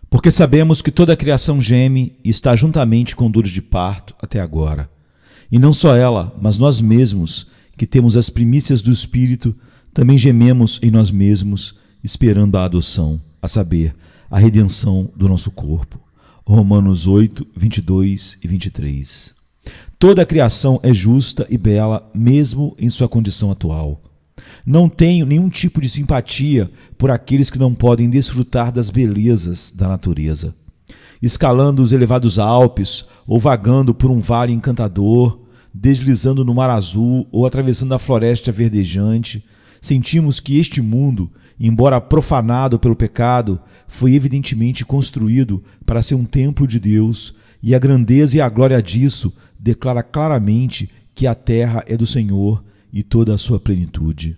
Porque sabemos que toda a criação geme e está juntamente com dores de parto até agora. E não só ela, mas nós mesmos, que temos as primícias do Espírito, também gememos em nós mesmos, esperando a adoção, a saber, a redenção do nosso corpo. Romanos 8, 22 e 23. Toda a criação é justa e bela, mesmo em sua condição atual. Não tenho nenhum tipo de simpatia por aqueles que não podem desfrutar das belezas da natureza. Escalando os elevados Alpes, ou vagando por um vale encantador, deslizando no mar azul ou atravessando a floresta verdejante, sentimos que este mundo, embora profanado pelo pecado, foi evidentemente construído para ser um templo de Deus, e a grandeza e a glória disso declara claramente que a terra é do Senhor e toda a sua plenitude.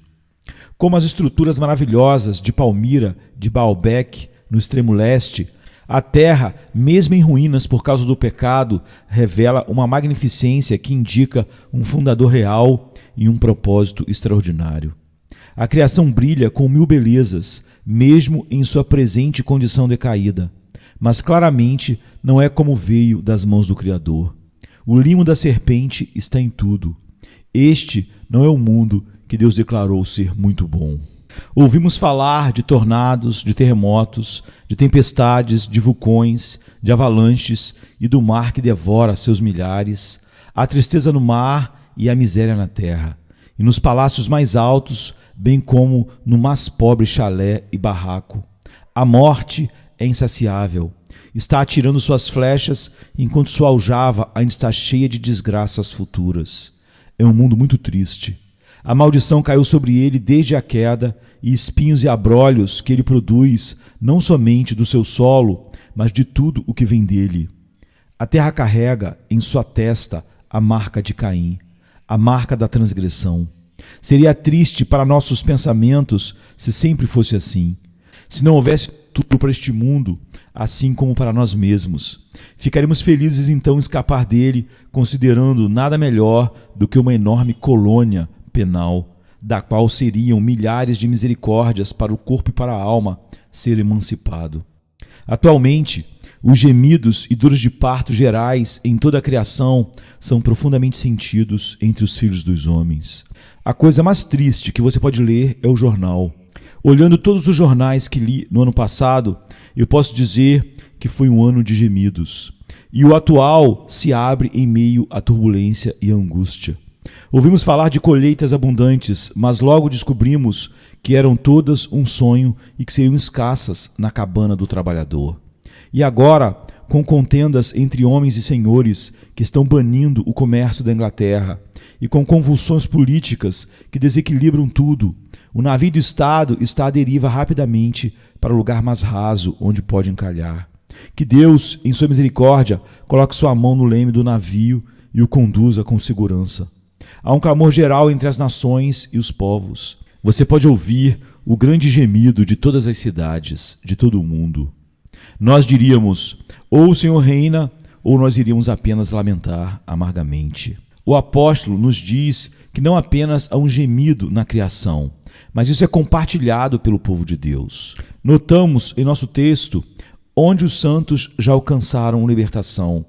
Como as estruturas maravilhosas de Palmira, de Baalbek, no extremo leste, a terra, mesmo em ruínas por causa do pecado, revela uma magnificência que indica um fundador real e um propósito extraordinário. A criação brilha com 1000 belezas, mesmo em sua presente condição decaída, mas claramente não é como veio das mãos do Criador. O limo da serpente está em tudo. Este não é o mundo que Deus declarou ser muito bom. Ouvimos falar de tornados, de terremotos, de tempestades, de vulcões, de avalanches e do mar que devora seus milhares, a tristeza no mar e a miséria na terra, e nos palácios mais altos, bem como no mais pobre chalé e barraco. A morte é insaciável, está atirando suas flechas enquanto sua aljava ainda está cheia de desgraças futuras. É um mundo muito triste. A maldição caiu sobre ele desde a queda, e espinhos e abrolhos que ele produz, não somente do seu solo, mas de tudo o que vem dele. A terra carrega em sua testa a marca de Caim, a marca da transgressão. Seria triste para nossos pensamentos se sempre fosse assim, se não houvesse tudo para este mundo, assim como para nós mesmos. Ficaremos felizes então em escapar dele, considerando nada melhor do que uma enorme colônia penal, da qual seriam milhares de misericórdias para o corpo e para a alma ser emancipado. Atualmente, os gemidos e dores de parto gerais em toda a criação são profundamente sentidos entre os filhos dos homens. A coisa mais triste que você pode ler é o jornal. Olhando todos os jornais que li no ano passado, eu posso dizer que foi um ano de gemidos. E o atual se abre em meio à turbulência e à angústia. Ouvimos falar de colheitas abundantes, mas logo descobrimos que eram todas um sonho e que seriam escassas na cabana do trabalhador. E agora, com contendas entre homens e senhores que estão banindo o comércio da Inglaterra, e com convulsões políticas que desequilibram tudo, o navio do Estado está à deriva rapidamente para o lugar mais raso onde pode encalhar. Que Deus, em sua misericórdia, coloque sua mão no leme do navio e o conduza com segurança. Há um clamor geral entre as nações e os povos. Você pode ouvir o grande gemido de todas as cidades, de todo o mundo. Nós diríamos, ou o Senhor reina, ou nós iríamos apenas lamentar amargamente. O apóstolo nos diz que não apenas há um gemido na criação, mas isso é compartilhado pelo povo de Deus. Notamos em nosso texto onde os santos já alcançaram libertação,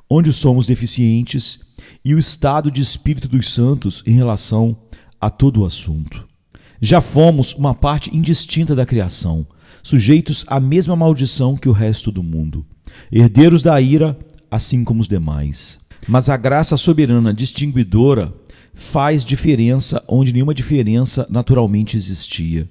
onde somos deficientes e o estado de espírito dos santos em relação a todo o assunto. Já fomos uma parte indistinta da criação, sujeitos à mesma maldição que o resto do mundo, herdeiros da ira, assim como os demais. Mas a graça soberana distinguidora faz diferença onde nenhuma diferença naturalmente existia.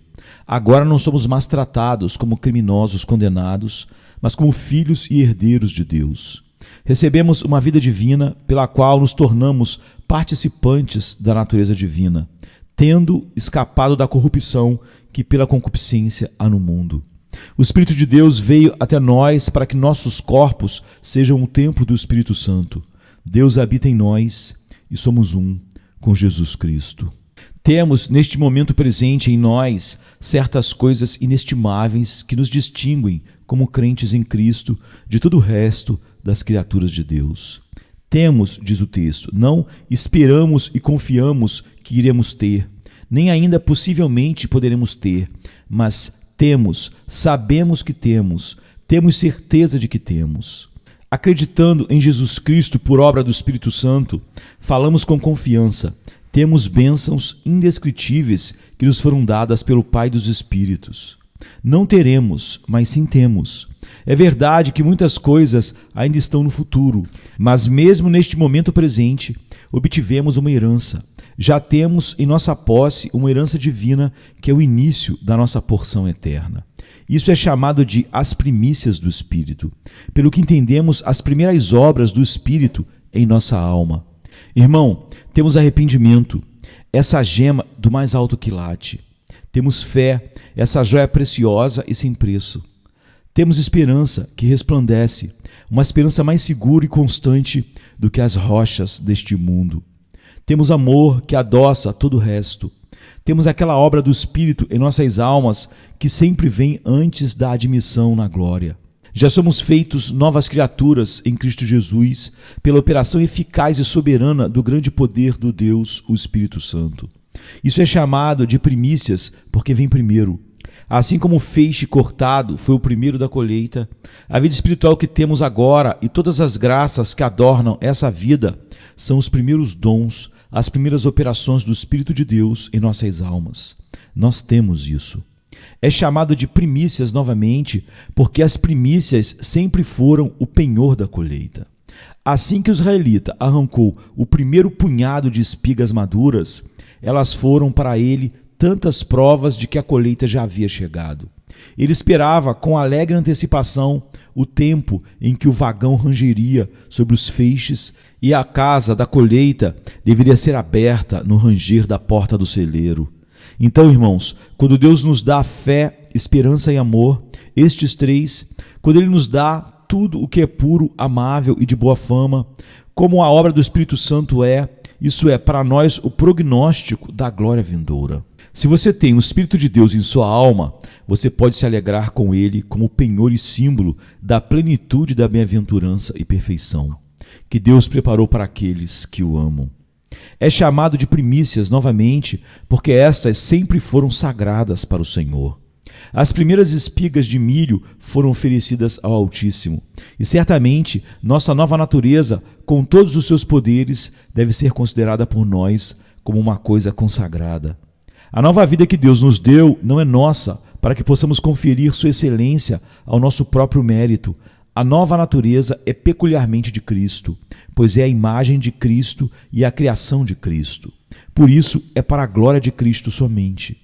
Agora não somos mais tratados como criminosos condenados, mas como filhos e herdeiros de Deus. Recebemos uma vida divina pela qual nos tornamos participantes da natureza divina, tendo escapado da corrupção que pela concupiscência há no mundo. O Espírito de Deus veio até nós para que nossos corpos sejam o templo do Espírito Santo. Deus habita em nós e somos um com Jesus Cristo. Temos, neste momento presente em nós, certas coisas inestimáveis que nos distinguem como crentes em Cristo de todo o resto das criaturas de Deus. Temos, diz o texto, não esperamos e confiamos que iremos ter, nem ainda possivelmente poderemos ter, mas temos, sabemos que temos, Temos certeza de que temos. Acreditando em Jesus Cristo por obra do Espírito Santo, falamos com confiança. Temos bênçãos indescritíveis que nos foram dadas pelo Pai dos Espíritos. Não teremos, mas sim temos. É verdade que muitas coisas ainda estão no futuro, mas mesmo neste momento presente, obtivemos uma herança. Já temos em nossa posse uma herança divina que é o início da nossa porção eterna. Isso é chamado de as primícias do Espírito. Pelo que entendemos, as primeiras obras do Espírito em nossa alma. Irmão, temos arrependimento, essa gema do mais alto quilate. Temos fé, essa joia preciosa e sem preço. Temos esperança que resplandece, uma esperança mais segura e constante do que as rochas deste mundo. Temos amor que adoça todo o resto. Temos aquela obra do Espírito em nossas almas que sempre vem antes da admissão na glória. Já somos feitos novas criaturas em Cristo Jesus pela operação eficaz e soberana do grande poder do Deus, o Espírito Santo. Isso é chamado de primícias porque vem primeiro. Assim como o feixe cortado foi o primeiro da colheita, a vida espiritual que temos agora e todas as graças que adornam essa vida são os primeiros dons, as primeiras operações do Espírito de Deus em nossas almas. Nós temos isso. É chamado de primícias novamente porque as primícias sempre foram o penhor da colheita. Assim que o israelita arrancou o primeiro punhado de espigas maduras, elas foram para ele tantas provas de que a colheita já havia chegado. Ele esperava com alegre antecipação o tempo em que o vagão rangeria sobre os feixes e a casa da colheita deveria ser aberta no ranger da porta do celeiro. Então, irmãos, quando Deus nos dá fé, esperança e amor, estes três, quando Ele nos dá tudo o que é puro, amável e de boa fama, como a obra do Espírito Santo isso é para nós o prognóstico da glória vindoura. Se você tem o Espírito de Deus em sua alma, você pode se alegrar com Ele como penhor e símbolo da plenitude da bem-aventurança e perfeição que Deus preparou para aqueles que o amam. É chamado de primícias novamente porque estas sempre foram sagradas para o Senhor. As primeiras espigas de milho foram oferecidas ao Altíssimo e certamente nossa nova natureza, com todos os seus poderes, deve ser considerada por nós como uma coisa consagrada. A nova vida que Deus nos deu não é nossa para que possamos conferir sua excelência ao nosso próprio mérito. A nova natureza é peculiarmente de Cristo, pois é a imagem de Cristo e a criação de Cristo. Por isso, é para a glória de Cristo somente.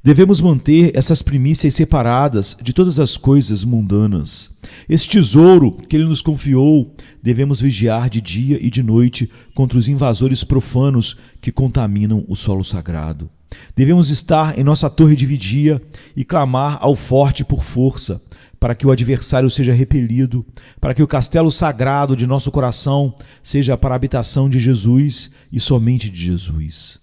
Devemos manter essas primícias separadas de todas as coisas mundanas. Esse tesouro que Ele nos confiou, devemos vigiar de dia e de noite contra os invasores profanos que contaminam o solo sagrado. Devemos estar em nossa torre de vigia e clamar ao forte por força, para que o adversário seja repelido, para que o castelo sagrado de nosso coração seja para a habitação de Jesus e somente de Jesus.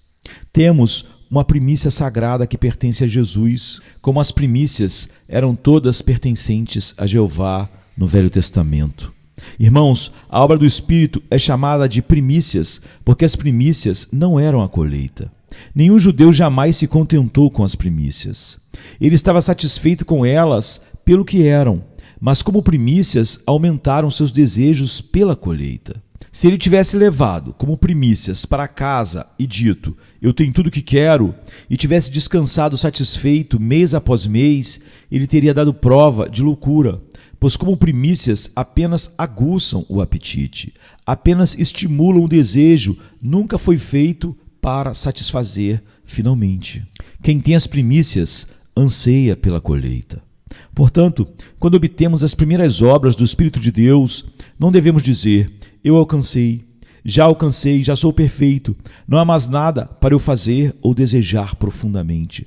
Temos uma primícia sagrada que pertence a Jesus, como as primícias eram todas pertencentes a Jeová no Velho Testamento. Irmãos, a obra do Espírito é chamada de primícias porque as primícias não eram a colheita. Nenhum judeu jamais se contentou com as primícias. Ele estava satisfeito com elas pelo que eram, mas como primícias aumentaram seus desejos pela colheita. Se ele tivesse levado como primícias para casa e dito, eu tenho tudo o que quero, e tivesse descansado satisfeito mês após mês, ele teria dado prova de loucura, pois como primícias apenas aguçam o apetite, apenas estimulam o desejo, nunca foi feito para satisfazer finalmente. Quem tem as primícias anseia pela colheita. Portanto, quando obtemos as primeiras obras do Espírito de Deus, não devemos dizer, eu alcancei, já sou perfeito, não há mais nada para eu fazer ou desejar profundamente.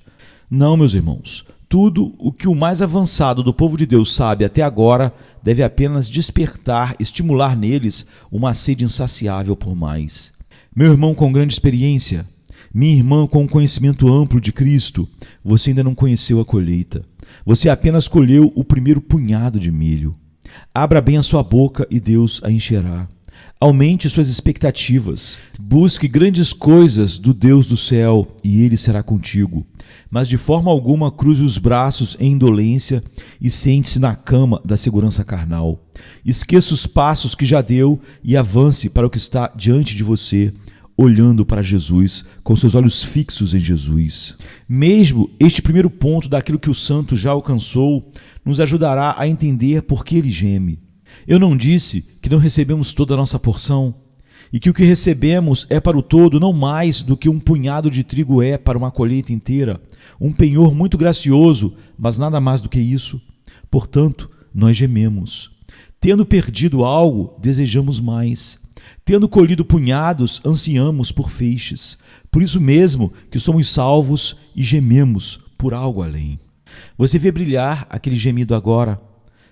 Não, meus irmãos, tudo o que o mais avançado do povo de Deus sabe até agora deve apenas despertar, estimular neles uma sede insaciável por mais. Meu irmão com grande experiência, minha irmã com um conhecimento amplo de Cristo, você ainda não conheceu a colheita. Você apenas colheu o primeiro punhado de milho. Abra bem a sua boca e Deus a encherá. Aumente suas expectativas. Busque grandes coisas do Deus do céu e Ele será contigo. mas de forma alguma cruze os braços em indolência e sente-se na cama da segurança carnal. Esqueça os passos que já deu e avance para o que está diante de você, olhando para Jesus, com seus olhos fixos em Jesus. Mesmo este primeiro ponto daquilo que o santo já alcançou nos ajudará a entender por que ele geme. Eu não disse que não recebemos toda a nossa porção e que o que recebemos é para o todo não mais do que um punhado de trigo é para uma colheita inteira, um penhor muito gracioso, mas nada mais do que isso. Portanto, nós gememos. Tendo perdido algo, desejamos mais. Tendo colhido punhados, ansiamos por feixes. Por isso mesmo que somos salvos e gememos por algo além. Você vê brilhar aquele gemido agora.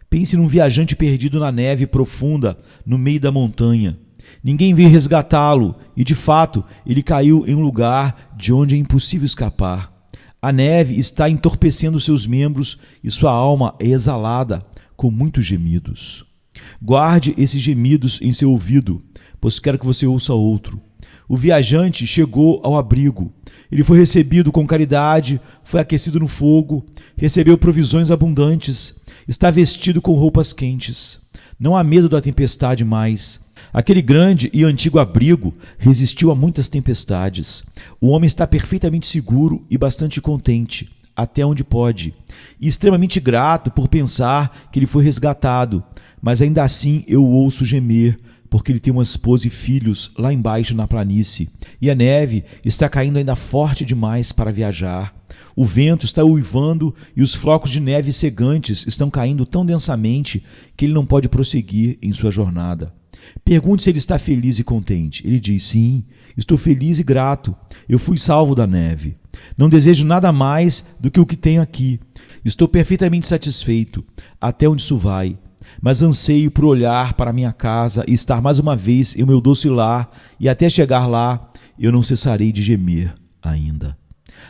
Pense num viajante perdido na neve profunda, no meio da montanha. Ninguém veio resgatá-lo e, de fato, ele caiu em um lugar de onde é impossível escapar. A neve está entorpecendo seus membros e sua alma é exalada com muitos gemidos. Guarde esses gemidos em seu ouvido, pois quero que você ouça outro. O viajante chegou ao abrigo. Ele foi recebido com caridade, foi aquecido no fogo, recebeu provisões abundantes, está vestido com roupas quentes. Não há medo da tempestade mais. Aquele grande e antigo abrigo resistiu a muitas tempestades. O homem está perfeitamente seguro e bastante contente, até onde pode, e extremamente grato por pensar que ele foi resgatado. Mas ainda assim eu o ouço gemer, porque ele tem uma esposa e filhos lá embaixo na planície, e a neve está caindo ainda forte demais para viajar. O vento está uivando e os flocos de neve cegantes estão caindo tão densamente que ele não pode prosseguir em sua jornada. Pergunte se ele está feliz e contente. Ele diz: sim, estou feliz e grato. Eu fui salvo da neve. Não desejo nada mais do que o que tenho aqui. Estou perfeitamente satisfeito, até onde isso vai. Mas anseio por olhar para minha casa e estar mais uma vez em meu doce lar, e até chegar lá, eu não cessarei de gemer ainda.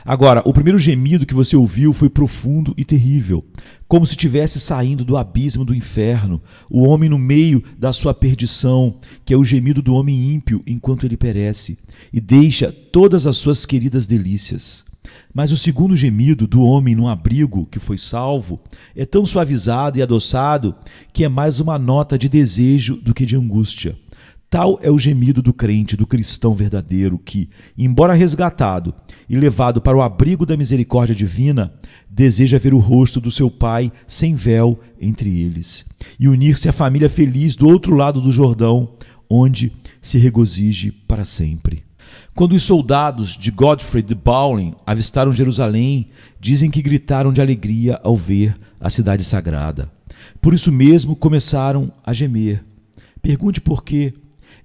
Agora, o primeiro gemido que você ouviu foi profundo e terrível, como se estivesse saindo do abismo do inferno, o homem no meio da sua perdição, que é o gemido do homem ímpio enquanto ele perece, e deixa todas as suas queridas delícias. Mas o segundo gemido do homem num abrigo que foi salvo é tão suavizado e adoçado que é mais uma nota de desejo do que de angústia. Tal é o gemido do crente, do cristão verdadeiro que, embora resgatado e levado para o abrigo da misericórdia divina, deseja ver o rosto do seu Pai sem véu entre eles e unir-se à família feliz do outro lado do Jordão, onde se regozije para sempre. Quando os soldados de Godfrey de Bowling avistaram Jerusalém, dizem que gritaram de alegria ao ver a cidade sagrada. Por isso mesmo começaram a gemer. Pergunte por quê.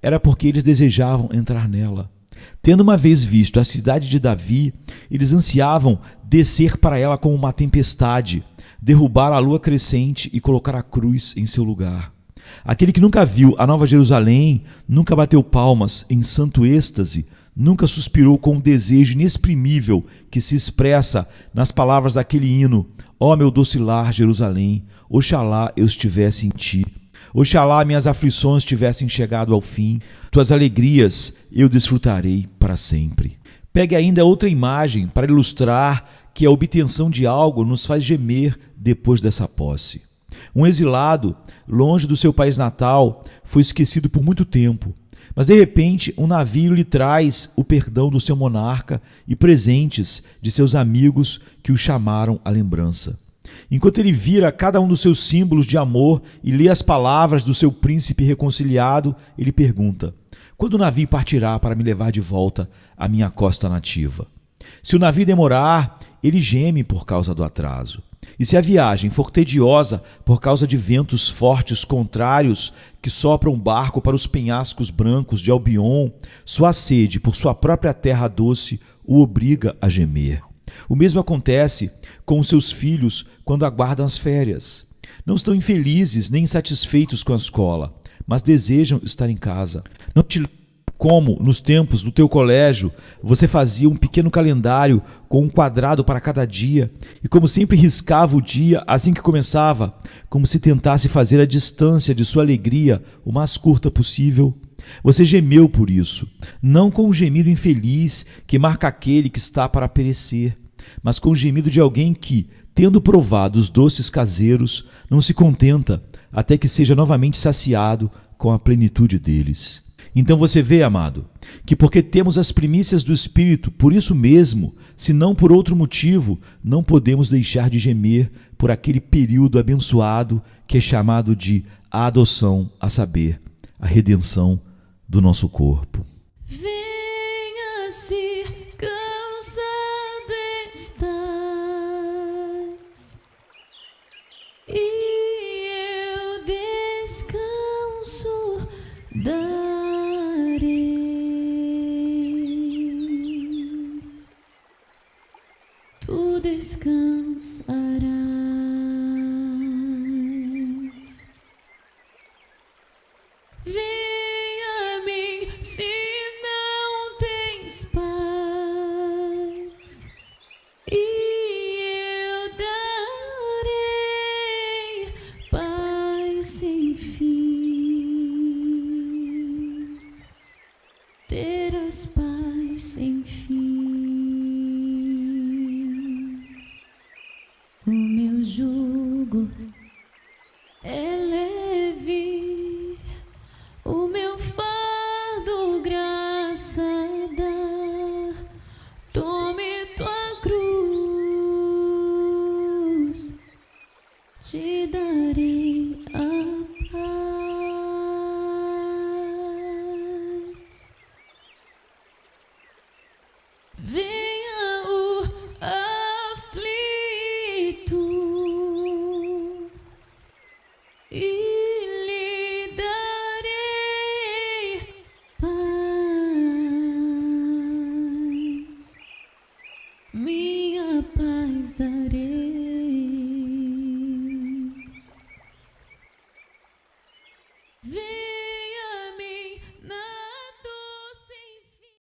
Era porque eles desejavam entrar nela. Tendo uma vez visto a cidade de Davi, eles ansiavam descer para ela como uma tempestade, derrubar a lua crescente e colocar a cruz em seu lugar. Aquele que nunca viu a Nova Jerusalém, nunca bateu palmas em santo êxtase, nunca suspirou com um desejo inexprimível que se expressa nas palavras daquele hino: ó meu doce lar, Jerusalém, oxalá eu estivesse em ti. Oxalá minhas aflições tivessem chegado ao fim, tuas alegrias eu desfrutarei para sempre. Pegue ainda outra imagem para ilustrar que a obtenção de algo nos faz gemer depois dessa posse. Um exilado, longe do seu país natal, foi esquecido por muito tempo, mas de repente um navio lhe traz o perdão do seu monarca e presentes de seus amigos que o chamaram à lembrança. Enquanto ele vira cada um dos seus símbolos de amor e lê as palavras do seu príncipe reconciliado, ele pergunta: quando o navio partirá para me levar de volta à minha costa nativa? Se o navio demorar, ele geme por causa do atraso. E se a viagem for tediosa por causa de ventos fortes contrários que sopram o barco para os penhascos brancos de Albion, sua sede por sua própria terra doce o obriga a gemer. O mesmo acontece com os seus filhos quando aguardam as férias. Não estão infelizes nem insatisfeitos com a escola, mas desejam estar em casa. Não te como, nos tempos do teu colégio, você fazia um pequeno calendário com um quadrado para cada dia e como sempre riscava o dia assim que começava, como se tentasse fazer a distância de sua alegria o mais curta possível. Você gemeu por isso, não com um gemido infeliz que marca aquele que está para perecer, mas com o gemido de alguém que, tendo provado os doces caseiros, não se contenta até que seja novamente saciado com a plenitude deles. Então você vê, amado, que porque temos as primícias do Espírito, por isso mesmo, se não por outro motivo, não podemos deixar de gemer por aquele período abençoado que é chamado de adoção, a saber, a redenção do nosso corpo. Venha se cansado estás, e eu descanso darei. Tu descansarás. Venha a mim se não tens paz, e eu darei paz sem fim. Terás paz sem fim. O meu jugo é leve, o meu fardo graça dá. Tome tua cruz, te darei a paz. Venha o aflito e lhe darei paz, minha paz darei.